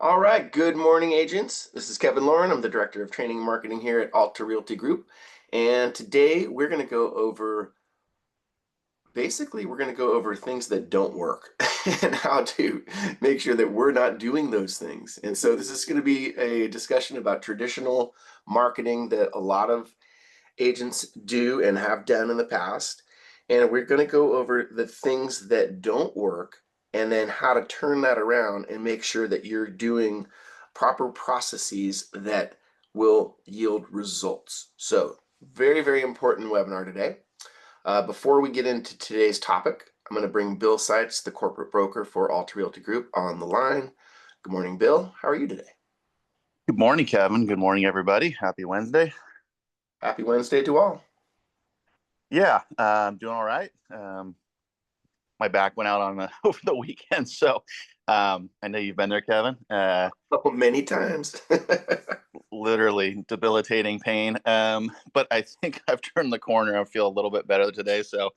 All right, good morning, agents. This is Kevin Lauren. I'm the Director of Training and Marketing here at Alta Realty Group. And today we're going to go over, we're going to go over things that don't work and how to make sure that we're not doing those things. And so this is going to be a discussion about traditional marketing that a lot of agents do and have done in the past. And we're going to go over the things that don't work and then how to turn that around and make sure that you're doing proper processes that will yield results. So very, very important webinar today. Before we get into today's topic, I'm going to bring Bill Seitz, the corporate broker for Alta Realty Group, on the line. Good morning, Bill. How are you today? Good morning, Kevin. Good morning, everybody. Happy Wednesday. Happy Wednesday to all. Yeah, I'm doing all right. My back went out on over the weekend, so I know you've been there, Kevin. Oh, many times. Literally debilitating pain. But I think I've turned the corner. I feel a little bit better today, so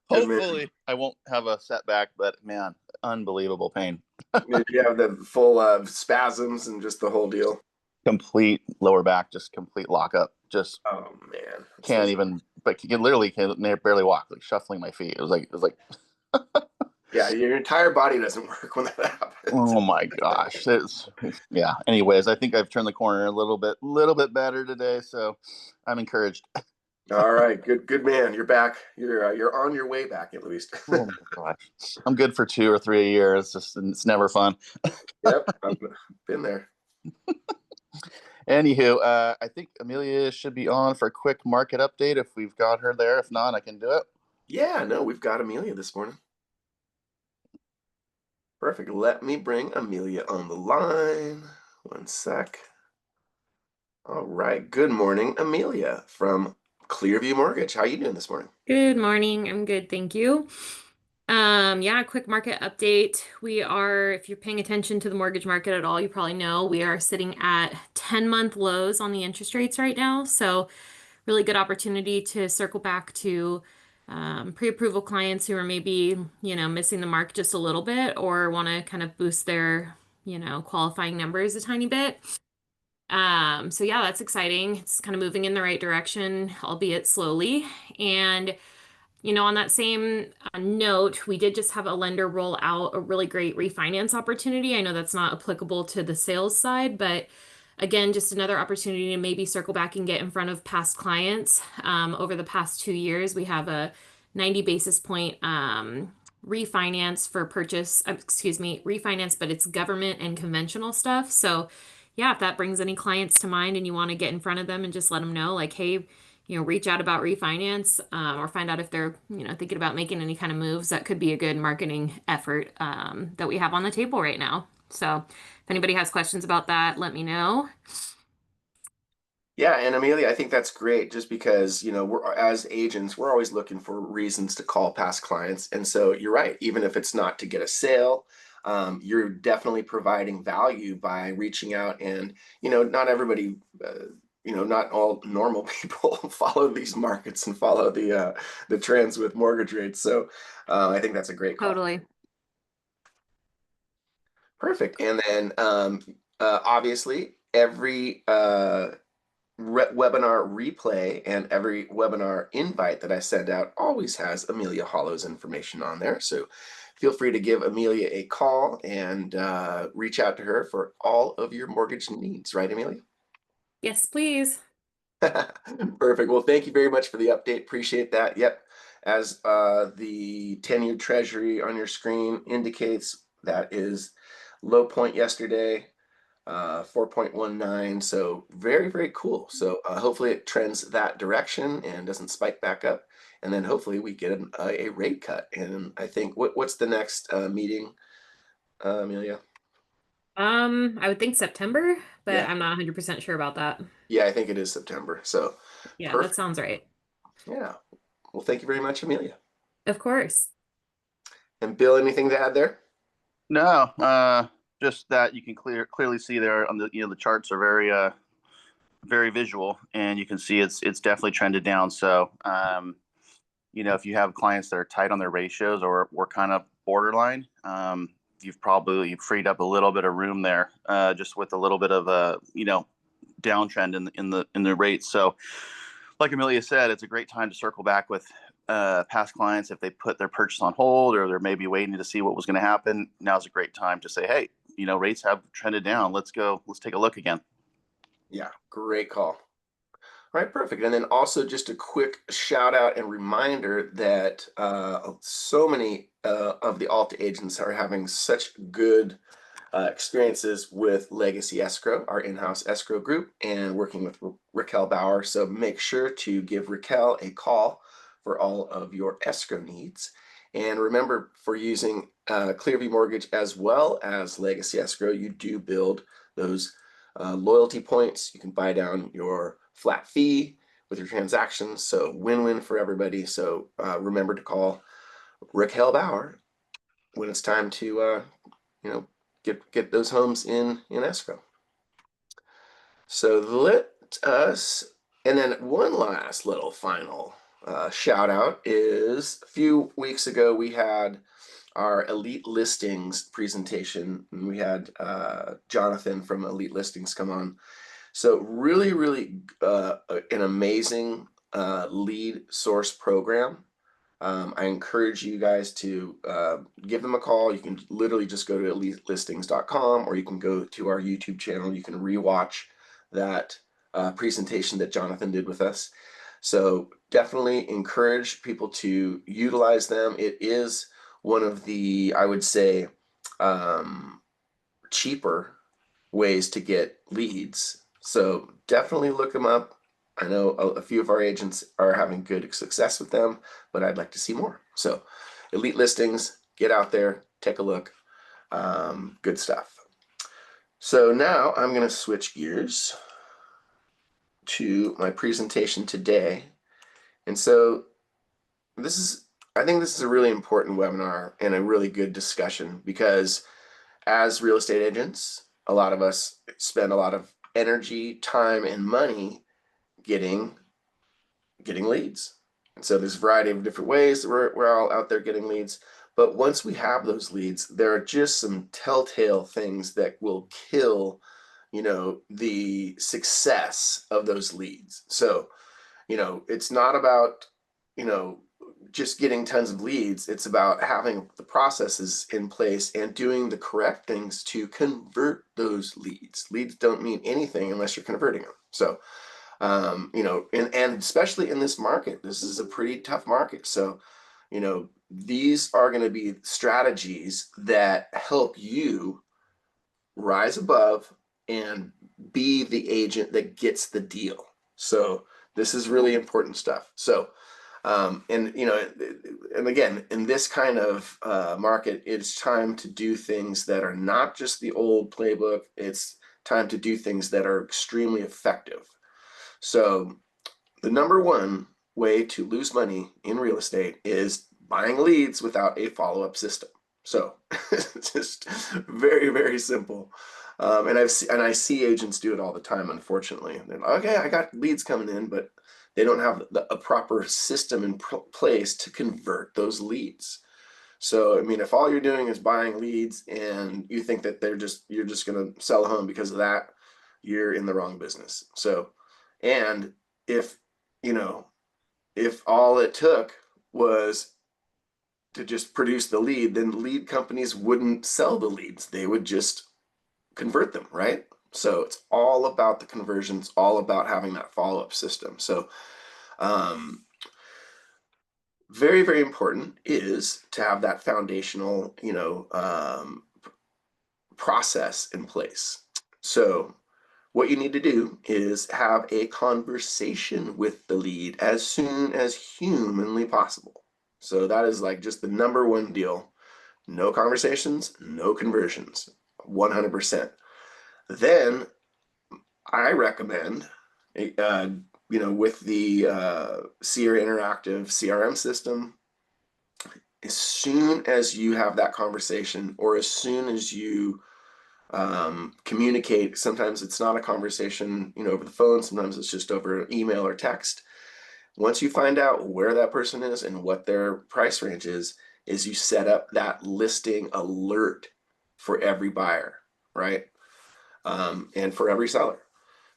hopefully I won't have a setback. But man, unbelievable pain. Did you have the full spasms and just the whole deal? Complete lower back, just complete lockup. Just Oh man, can't even. But you literally can't barely walk. Like shuffling my feet. It was like. Yeah, your entire body doesn't work when that happens. Oh my gosh. Yeah. Anyways, I think I've turned the corner a little bit better today, so I'm encouraged. All right, good man. You're back. You're on your way back at least. Oh my gosh. I'm good for 2 or 3 years. It's never fun. Yep, I've been there. Anywho, I think Amelia should be on for a quick market update if we've got her there. If not, I can do it. Yeah, no, we've got Amelia this morning. Perfect. Let me bring Amelia on the line. One sec. All right. Good morning, Amelia from Clearview Mortgage. How you doing this morning? Good morning. I'm good, thank you. Yeah, quick market update. If you're paying attention to the mortgage market at all, you probably know we are sitting at 10-month lows on the interest rates right now. So really good opportunity to circle back to pre-approval clients who are maybe, missing the mark just a little bit or want to kind of boost their, qualifying numbers a tiny bit. So yeah, that's exciting. It's kind of moving in the right direction, albeit slowly. And on that same note, we did just have a lender roll out a really great refinance opportunity. I know that's not applicable to the sales side, but again, just another opportunity to maybe circle back and get in front of past clients. Over the past 2 years, we have a 90 basis point refinance for purchase, refinance, but it's government and conventional stuff. So yeah, if that brings any clients to mind and you want to get in front of them and just let them know, like, hey, reach out about refinance or find out if they're, thinking about making any kind of moves. That could be a good marketing effort that we have on the table right now. So if anybody has questions about that, let me know. Yeah, and Amelia, I think that's great just because, we're as agents, we're always looking for reasons to call past clients. And so you're right, even if it's not to get a sale, you're definitely providing value by reaching out and, not everybody, not all normal people follow these markets and follow the trends with mortgage rates. So I think that's a great call. Totally. Perfect. And then obviously every webinar replay and every webinar invite that I send out always has Amelia Hollow's information on there. So feel free to give Amelia a call and reach out to her for all of your mortgage needs. Right, Amelia? Yes, please. Perfect. Well, thank you very much for the update. Appreciate that. Yep. As the 10-year treasury on your screen indicates, that is low point yesterday. 4.19, so very, very cool. So hopefully it trends that direction and doesn't spike back up, and then hopefully we get a rate cut. And I think what's the next meeting, Amelia? I would think September, but Yeah. I'm not 100% sure about that. Yeah, I think it is September. So Yeah, perfect. that sounds right. Yeah. Well, thank you very much, Amelia. Of course. And Bill, anything to add there? No, just that you can clearly see there on the charts are very visual, and you can see it's definitely trended down. So if you have clients that are tight on their ratios or we're kind of borderline, you've probably freed up a little bit of room there, just with a little bit of a, downtrend in the rates. So like Amelia said, it's a great time to circle back with past clients if they put their purchase on hold or they're maybe waiting to see what was going to happen. Now's a great time to say, hey, rates have trended down. Let's take a look again. Yeah, great call. All right, perfect. And then also just a quick shout out and reminder that so many of the Alta agents are having such good experiences with Legacy Escrow, our in-house escrow group, and working with Raquel Bauer. So make sure to give Raquel a call for all of your escrow needs. And remember, for using Clearview Mortgage as well as Legacy Escrow, you do build those loyalty points. You can buy down your flat fee with your transactions. So win-win for everybody. So remember to call Raquel Bauer when it's time to get those homes in escrow. So let us, and then one last little final shout out is a few weeks ago we had our Elite Listings presentation, and we had Jonathan from Elite Listings come on. So really, really an amazing lead source program. I encourage you guys to give them a call. You can literally just go to elitelistings.com, or you can go to our YouTube channel. You can rewatch that presentation that Jonathan did with us. So definitely encourage people to utilize them. It is one of the, I would say, cheaper ways to get leads. So definitely look them up. I know a few of our agents are having good success with them, but I'd like to see more. So Elite Listings, get out there, take a look. Good stuff. So now I'm going to switch gears to my presentation today. And so I think this is a really important webinar and a really good discussion, because as real estate agents, a lot of us spend a lot of energy, time, and money getting leads. And so there's a variety of different ways that we're all out there getting leads. But once we have those leads, there are just some telltale things that will kill, the success of those leads. So, it's not about, just getting tons of leads. It's about having the processes in place and doing the correct things to convert those leads. Leads don't mean anything unless you're converting them. So, and especially in this market, this is a pretty tough market. So, these are going to be strategies that help you rise above and be the agent that gets the deal. So this is really important stuff. So, and again, in this kind of market, it's time to do things that are not just the old playbook. It's time to do things that are extremely effective. So the number one way to lose money in real estate is buying leads without a follow-up system. So it's just very, very simple. And I see agents do it all the time, unfortunately. They're like, okay, I got leads coming in, but they don't have a proper system in place to convert those leads. So, I mean, if all you're doing is buying leads and you think that you're just going to sell a home because of that, you're in the wrong business. So, and if all it took was to just produce the lead, then lead companies wouldn't sell the leads. They would just convert them, right? So it's all about the conversions, all about having that follow-up system. So very, very important is to have that foundational, process in place. So what you need to do is have a conversation with the lead as soon as humanly possible. So that is like just the number one deal. No conversations, no conversions, 100%. Then I recommend, with the Sierra Interactive CRM system, as soon as you have that conversation, or as soon as you communicate, sometimes it's not a conversation, over the phone, sometimes it's just over email or text. Once you find out where that person is and what their price range is you set up that listing alert for every buyer, right? And for every seller.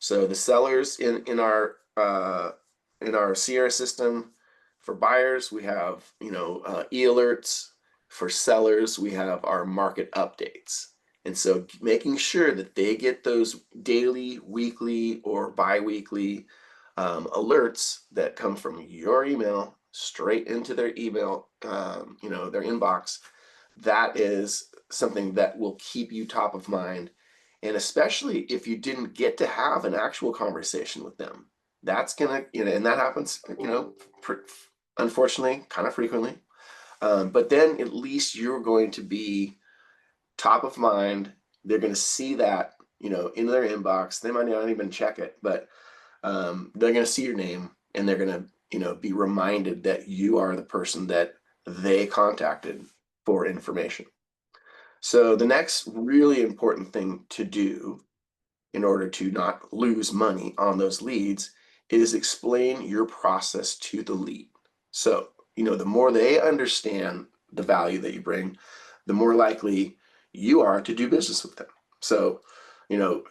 So the sellers in our Sierra system, for buyers, we have, e-alerts. For sellers, we have our market updates. And so making sure that they get those daily, weekly, or bi-weekly alerts that come from your email straight into their email, their inbox, that is something that will keep you top of mind. And especially if you didn't get to have an actual conversation with them, that's gonna, and that happens, unfortunately, kind of frequently. But then at least you're going to be top of mind. They're going to see that, in their inbox. They might not even check it, but they're going to see your name, and they're going to, be reminded that you are the person that they contacted for information. So the next really important thing to do in order to not lose money on those leads is explain your process to the lead. So, the more they understand the value that you bring, the more likely you are to do business with them. So,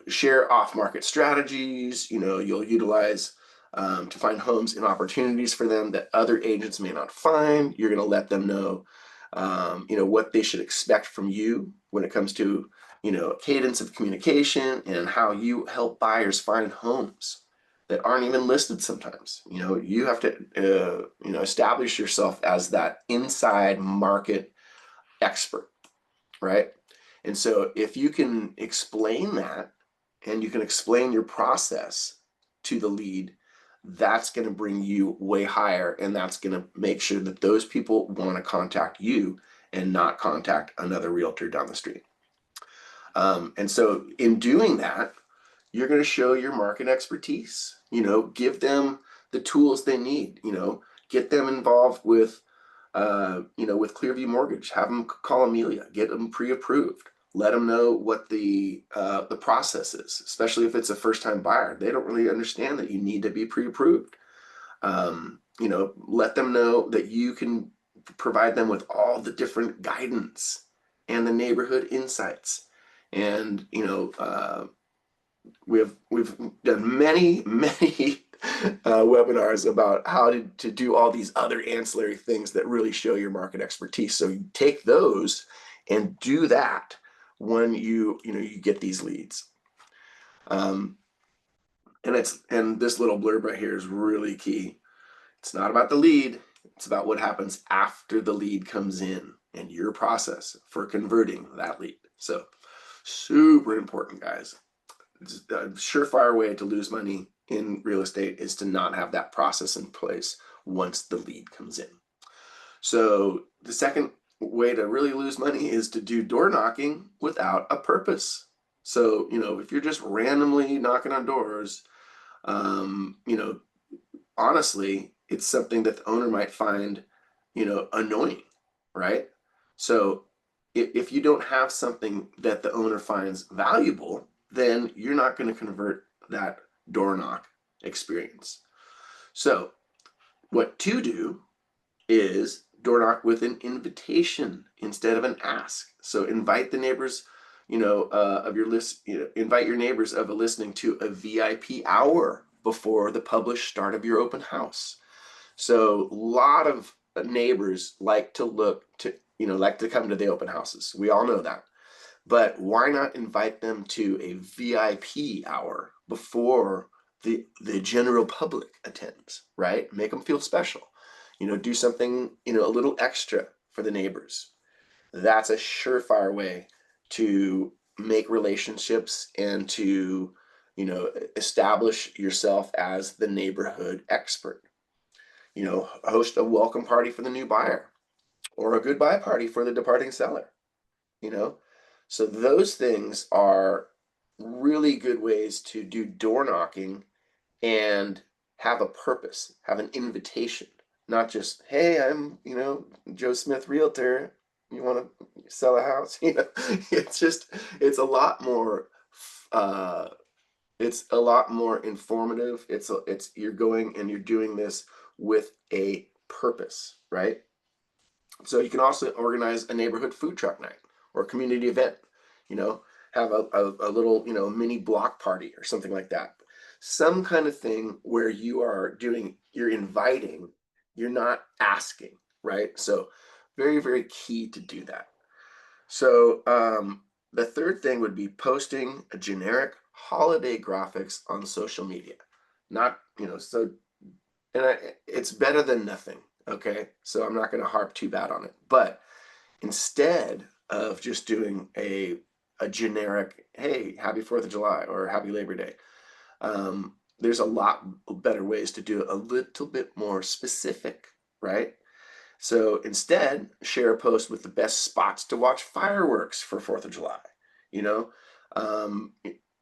share off-market strategies, you'll utilize to find homes and opportunities for them that other agents may not find. You're going to let them know, what they should expect from you when it comes to, cadence of communication and how you help buyers find homes that aren't even listed sometimes. You have to, establish yourself as that inside market expert, right? And so if you can explain that, and you can explain your process to the lead, that's going to bring you way higher, and that's going to make sure that those people want to contact you and not contact another realtor down the street. And so in doing that, you're going to show your market expertise, give them the tools they need, get them involved with, with Clearview Mortgage, have them call Amelia, get them pre-approved, let them know what the process is, especially if it's a first-time buyer. They don't really understand that you need to be pre-approved. Let them know that you can provide them with all the different guidance and the neighborhood insights. And, we've done many webinars about how to do all these other ancillary things that really show your market expertise. So you take those and do that when you get these leads. And this little blurb right here is really key. It's not about the lead. It's about what happens after the lead comes in and your process for converting that lead. So super important, guys. A surefire way to lose money in real estate is to not have that process in place once the lead comes in. So the second way to really lose money is to do door knocking without a purpose. So, if you're just randomly knocking on doors, honestly, it's something that the owner might find, annoying, right? So if you don't have something that the owner finds valuable, then you're not going to convert that door knock experience. So what to do is door knock with an invitation instead of an ask. So invite the neighbors, of your list, invite your neighbors of a listening to a VIP hour before the published start of your open house. So a lot of neighbors like to come to the open houses. We all know that. But why not invite them to a VIP hour before the general public attends, right? Make them feel special. Do something, a little extra for the neighbors. That's a surefire way to make relationships and to, establish yourself as the neighborhood expert. Host a welcome party for the new buyer or a goodbye party for the departing seller. So those things are really good ways to do door knocking and have a purpose, have an invitation, not just, hey, I'm, Joe Smith Realtor. You want to sell a house? It's a lot more, informative. You're going and you're doing this with a purpose, right? So you can also organize a neighborhood food truck night or community event you know, have a little, you know, mini block party or something like that. Some kind of thing where you're inviting, you're not asking, right? So very, very key to do that. So the third thing would be posting a generic holiday graphics on social media. Not, you know, so, it's better than nothing, okay? So I'm not going to harp too bad on it. But instead of just doing a generic, hey, happy 4th of July or happy Labor Day, there's a lot better ways to do it a little bit more specific, right? So instead, share a post with the best spots to watch fireworks for 4th of July. You know, um,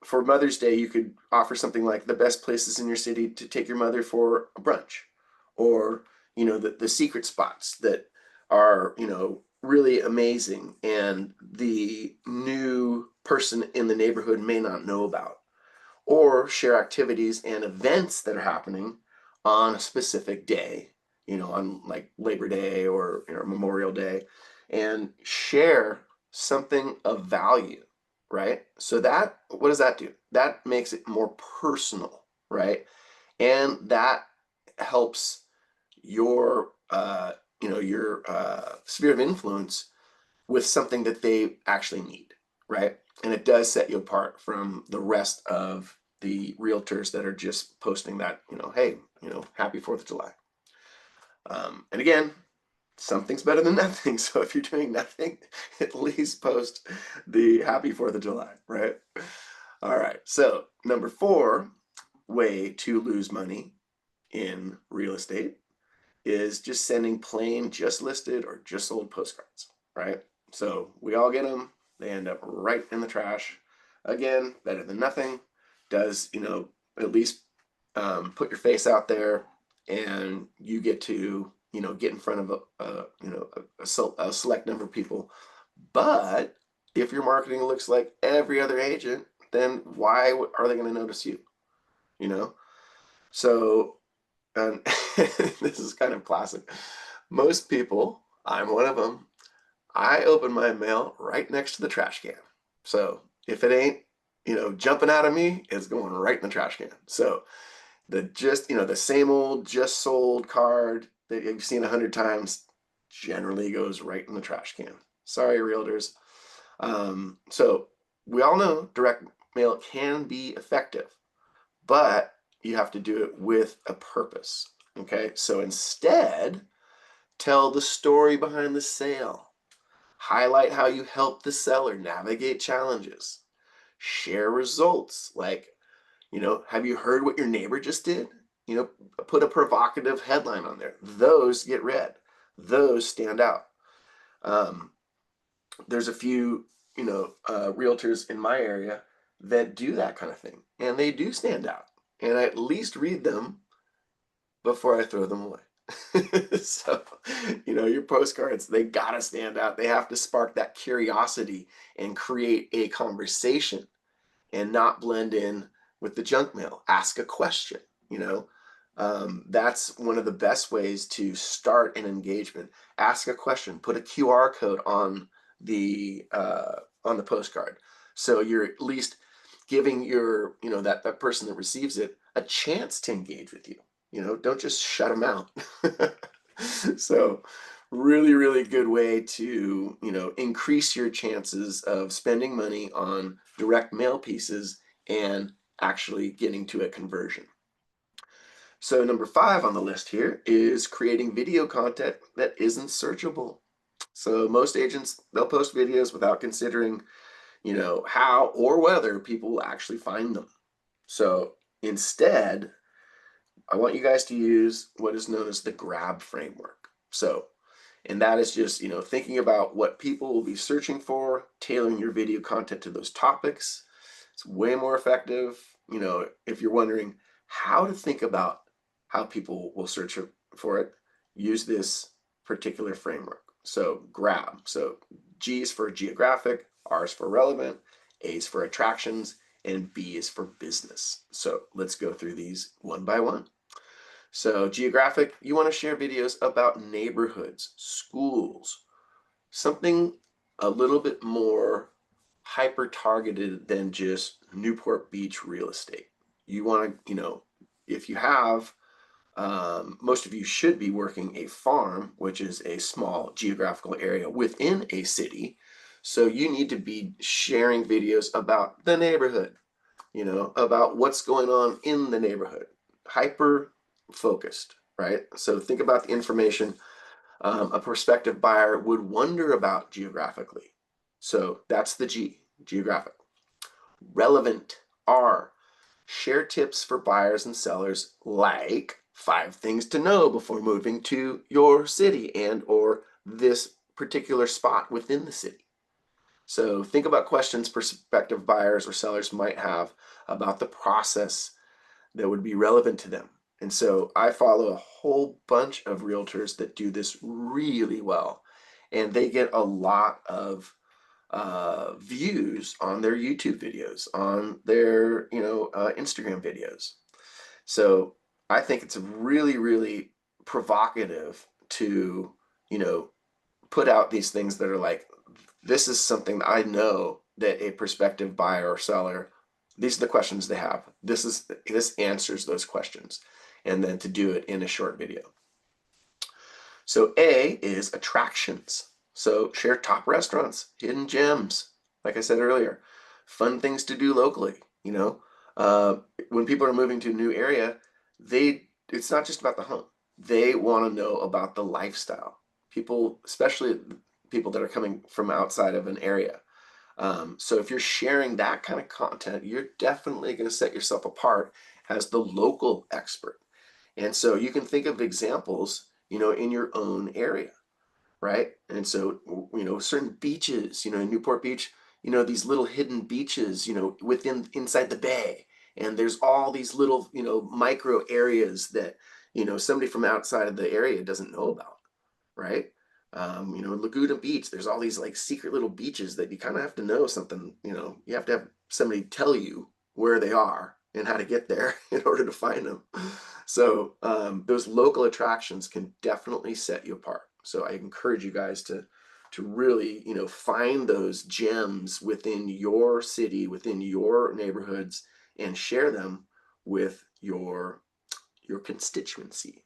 for Mother's Day, you could offer something like the best places in your city to take your mother for a brunch, or, you know, the secret spots that are, you know, really amazing and the new person in the neighborhood may not know about, or share activities and events that are happening on a specific day, you know, on like Labor Day or, you know, Memorial Day, and share something of value, right? So that, what does that do? That makes it more personal, right? And that helps your, you know, your sphere of influence with something that they actually need, right? And it does set you apart from the rest of the realtors that are just posting that, you know, hey, you know, happy 4th of July. And again, something's better than nothing. So if you're doing nothing, at least post the happy 4th of July, right? All right. So number 4 way to lose money in real estate is just sending plain just listed or just sold postcards, right? So we all get them. They end up right in the trash. Again, better than nothing. Does, you know, at least put your face out there, and you get to, you know, get in front of you know, a select number of people. But if your marketing looks like every other agent, then why are they going to notice you? You know, so, and this is kind of classic. Most people, I'm one of them, I open my mail right next to the trash can. So if it ain't, you know, jumping out of me, it's going right in the trash can. So you know, the same old just sold card that you've seen 100 times generally goes right in the trash can. Sorry, realtors. So we all know direct mail can be effective, but you have to do it with a purpose. Okay, so instead, tell the story behind the sale. Highlight how you help the seller navigate challenges. Share results like, you know, have you heard what your neighbor just did? You know, put a provocative headline on there. Those get read. Those stand out. There's a few, you know, realtors in my area that do that kind of thing, and they do stand out. And I at least read them before I throw them away. So, you know, your postcards, they gotta stand out. They have to spark that curiosity and create a conversation and not blend in with the junk mail. Ask a question, you know. That's one of the best ways to start an engagement. Ask a question, put a QR code on the postcard. So you're at least giving your, you know, that person that receives it a chance to engage with you. You know, don't just shut them out. So really, really good way to, you know, increase your chances of spending money on direct mail pieces and actually getting to a conversion. So number 5 on the list here is creating video content that isn't searchable. So most agents, they'll post videos without considering, you know, how or whether people will actually find them. So instead, I want you guys to use what is known as the GRAB framework. So, and that is just, you know, thinking about what people will be searching for, tailoring your video content to those topics. It's way more effective. You know, if you're wondering how to think about how people will search for it, use this particular framework. So GRAB. So G is for geographic, R is for relevant, A is for attractions, and B is for business. So let's go through these one by one. So geographic, you want to share videos about neighborhoods, schools, something a little bit more hyper targeted than just Newport Beach real estate. You want to, if you have, most of you should be working a farm, which is a small geographical area within a city. So you need to be sharing videos about the neighborhood, about what's going on in the neighborhood, hyper focused, right? So think about the information a prospective buyer would wonder about geographically. So that's the G, geographic. Relevant, R, share tips for buyers and sellers like 5 things to know before moving to your city and or this particular spot within the city. So think about questions prospective buyers or sellers might have about the process that would be relevant to them. And so I follow a whole bunch of realtors that do this really well, and they get a lot of views on their YouTube videos, on their Instagram videos. So I think it's really, really provocative to put out these things that are like, this is something that I know that a prospective buyer or seller, these are the questions they have. This answers those questions, and then to do it in a short video. So A is attractions. So share top restaurants, hidden gems, like I said earlier, fun things to do locally. When people are moving to a new area, it's not just about the home. They want to know about the lifestyle. People, especially people that are coming from outside of an area. So if you're sharing that kind of content, you're definitely going to set yourself apart as the local expert. And so you can think of examples, in your own area, right? And so, certain beaches, in Newport Beach, these little hidden beaches, inside the bay. And there's all these little, micro areas that, somebody from outside of the area doesn't know about, right? Laguna Beach, there's all these like secret little beaches that you kind of have to know something, you have to have somebody tell you where they are and how to get there in order to find them. So those local attractions can definitely set you apart. So I encourage you guys to really, find those gems within your city, within your neighborhoods, and share them with your constituency.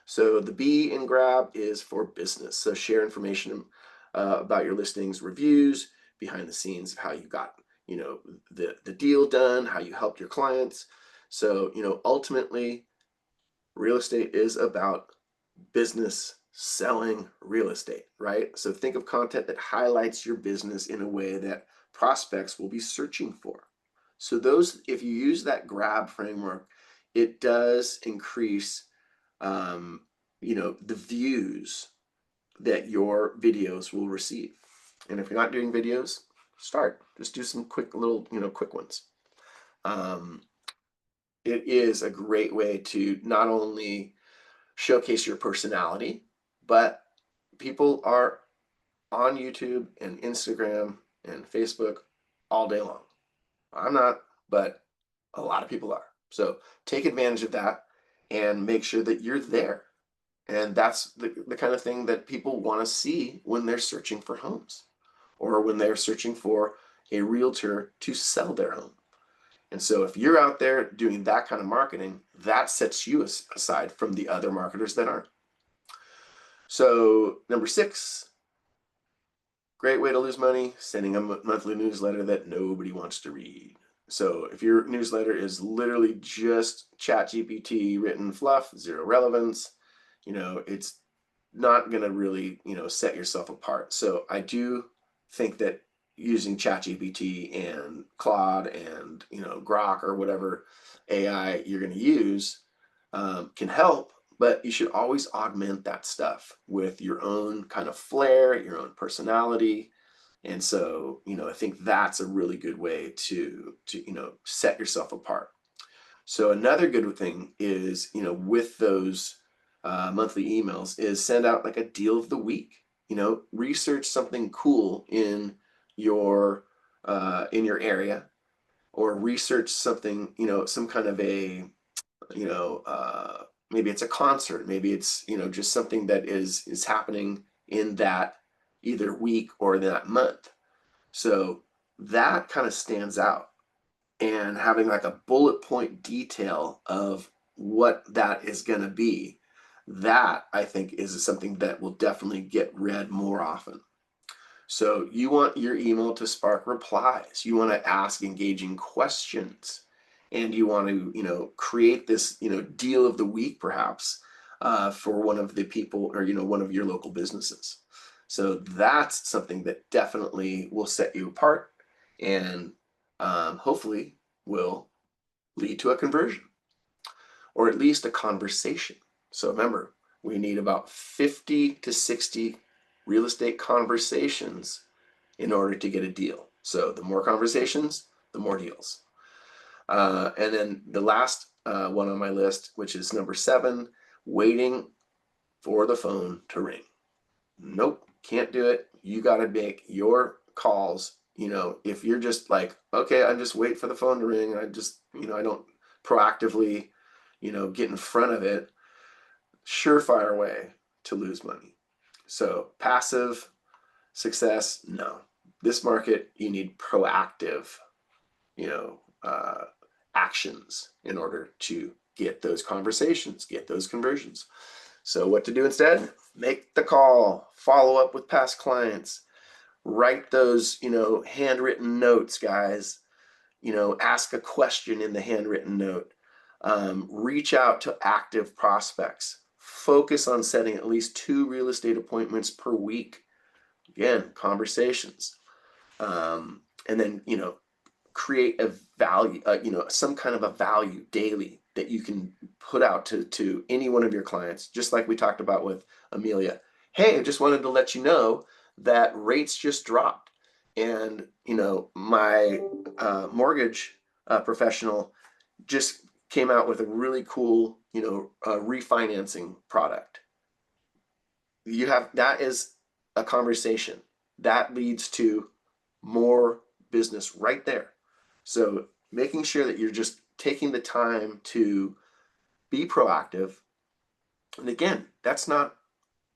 So the B in grab is for business. So share information about your listings, reviews, behind the scenes of how you got, the deal done, how you helped your clients. So, ultimately, real estate is about business selling real estate, right? So think of content that highlights your business in a way that prospects will be searching for. So if you use that grab framework, it does increase the views that your videos will receive. And if you're not doing videos, just do some quick ones. It is a great way to not only showcase your personality, but people are on YouTube and Instagram and Facebook all day long. I'm not, but a lot of people are. So take advantage of that and make sure that you're there. And that's the kind of thing that people want to see when they're searching for homes or when they're searching for a realtor to sell their home. And so if you're out there doing that kind of marketing, that sets you aside from the other marketers that aren't. So number 6, great way to lose money, sending a monthly newsletter that nobody wants to read. So if your newsletter is literally just ChatGPT written fluff, zero relevance, it's not going to really, set yourself apart. So I do think that using ChatGPT and Claude and, Grok or whatever AI you're going to use can help, but you should always augment that stuff with your own kind of flair, your own personality. And so, I think that's a really good way to set yourself apart. So another good thing is, with those monthly emails is send out like a deal of the week. Research something cool in your area, or research something, some kind of a, maybe it's a concert, maybe it's, just something that is happening in that either week or that month. So that kind of stands out. And having like a bullet point detail of what that is going to be, that I think is something that will definitely get read more often. So you want your email to spark replies. You want to ask engaging questions, and you want to, create this, deal of the week perhaps for one of the people, or one of your local businesses. So that's something that definitely will set you apart, and hopefully will lead to a conversion, or at least a conversation. So remember, we need about 50 to 60 real estate conversations in order to get a deal. So the more conversations, the more deals. And then the last one on my list, which is number 7, waiting for the phone to ring. Nope, can't do it. You got to make your calls. If you're just like, okay, I just wait for the phone to ring, I just, I don't proactively, get in front of it, surefire way to lose money. So passive success, no. This market, you need proactive, actions in order to get those conversations, get those conversions. So what to do instead? Make the call, follow up with past clients, write those, handwritten notes, guys. Ask a question in the handwritten note. Reach out to active prospects. Focus on setting at least 2 real estate appointments per week. Again, conversations. And then, create a value, some kind of a value daily that you can put out to any one of your clients, just like we talked about with Amelia. Hey, I just wanted to let you know that rates just dropped. And, my mortgage professional just came out with a really cool, refinancing product. That is a conversation that leads to more business right there. So making sure that you're just taking the time to be proactive. And again, that's not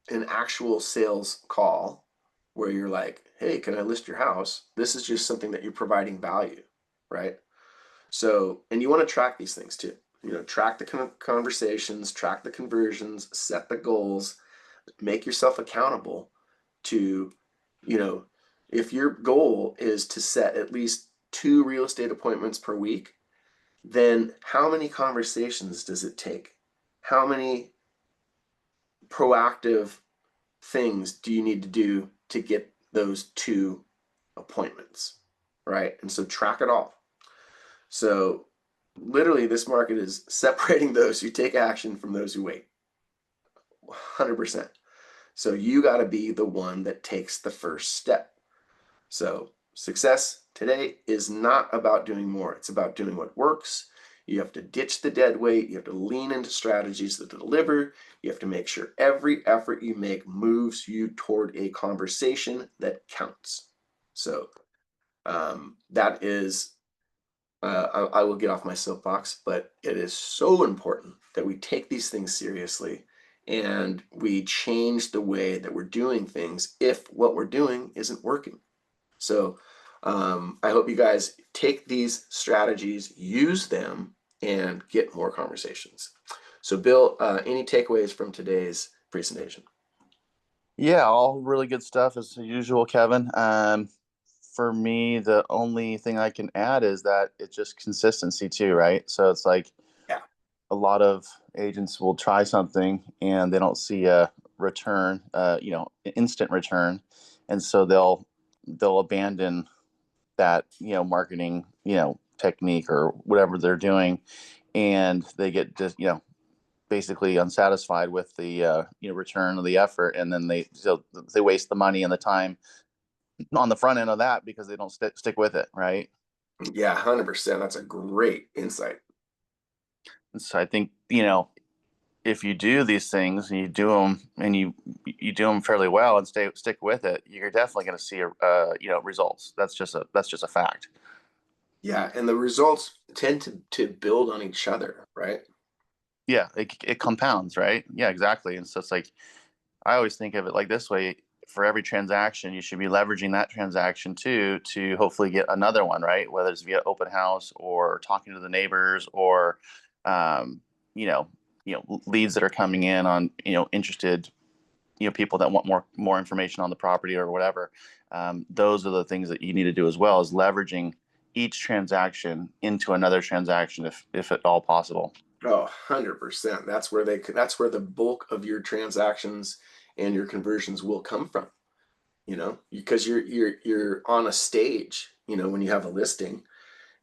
an actual sales call where you're like, hey, can I list your house? This is just something that you're providing value, right? So, and you want to track these things too. Track the conversations, track the conversions, set the goals, make yourself accountable to, if your goal is to set at least 2 real estate appointments per week, then how many conversations does it take? How many proactive things do you need to do to get those 2 appointments, right? And so track it all. So literally this market is separating those who take action from those who wait. 100%. So you got to be the one that takes the first step. So success today is not about doing more. It's about doing what works. You have to ditch the dead weight. You have to lean into strategies that deliver. You have to make sure every effort you make moves you toward a conversation that counts. So that is, I will get off my soapbox, but it is so important that we take these things seriously and we change the way that we're doing things if what we're doing isn't working. So I hope you guys take these strategies, use them, and get more conversations. So Bill, any takeaways from today's presentation? Yeah, all really good stuff as usual, Kevin. For me, the only thing I can add is that it's just consistency too, right? So it's like Yeah. a lot of agents will try something and they don't see a return, instant return, and so they'll abandon that marketing technique or whatever they're doing, and they get just basically unsatisfied with the return of the effort, and then they waste the money and the time on the front end of that because they don't stick with it, right? Yeah, 100%. That's a great insight. And so I think if you do these things and you do them and you do them fairly well and stick with it, you're definitely going to see results. That's just a fact. Yeah, and the results tend to build on each other, right? Yeah, it compounds, right? Yeah, exactly. And so it's like I always think of it like this way: for every transaction, you should be leveraging that transaction too to hopefully get another one, right? Whether it's via open house or talking to the neighbors or you know, leads that are coming in on, interested, people that want more information on the property or whatever. Those are the things that you need to do as well, is leveraging each transaction into another transaction if at all possible. Oh, 100%. That's where the bulk of your transactions and your conversions will come from, because you're on a stage, when you have a listing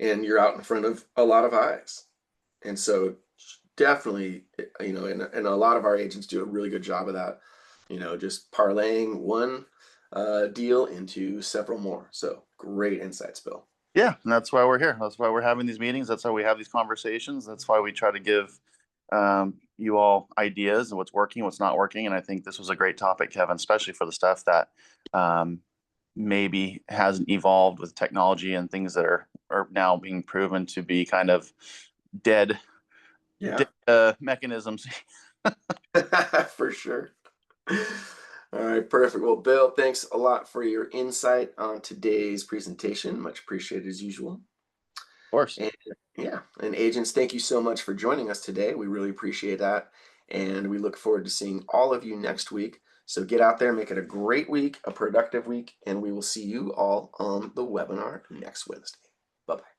and you're out in front of a lot of eyes. And so definitely, and a lot of our agents do a really good job of that, just parlaying one deal into several more. So great insights, Bill. Yeah, and that's why we're here. That's why we're having these meetings. That's why we have these conversations. That's why we try to give you all ideas and what's working, what's not working. And I think this was a great topic, Kevin, especially for the stuff that maybe hasn't evolved with technology and things that are now being proven to be kind of dead mechanisms. For sure. All right, perfect. Well, Bill, thanks a lot for your insight on today's presentation. Much appreciated as usual. Of course. And agents, thank you so much for joining us today. We really appreciate that. And we look forward to seeing all of you next week. So get out there, make it a great week, a productive week, and we will see you all on the webinar next Wednesday. Bye-bye.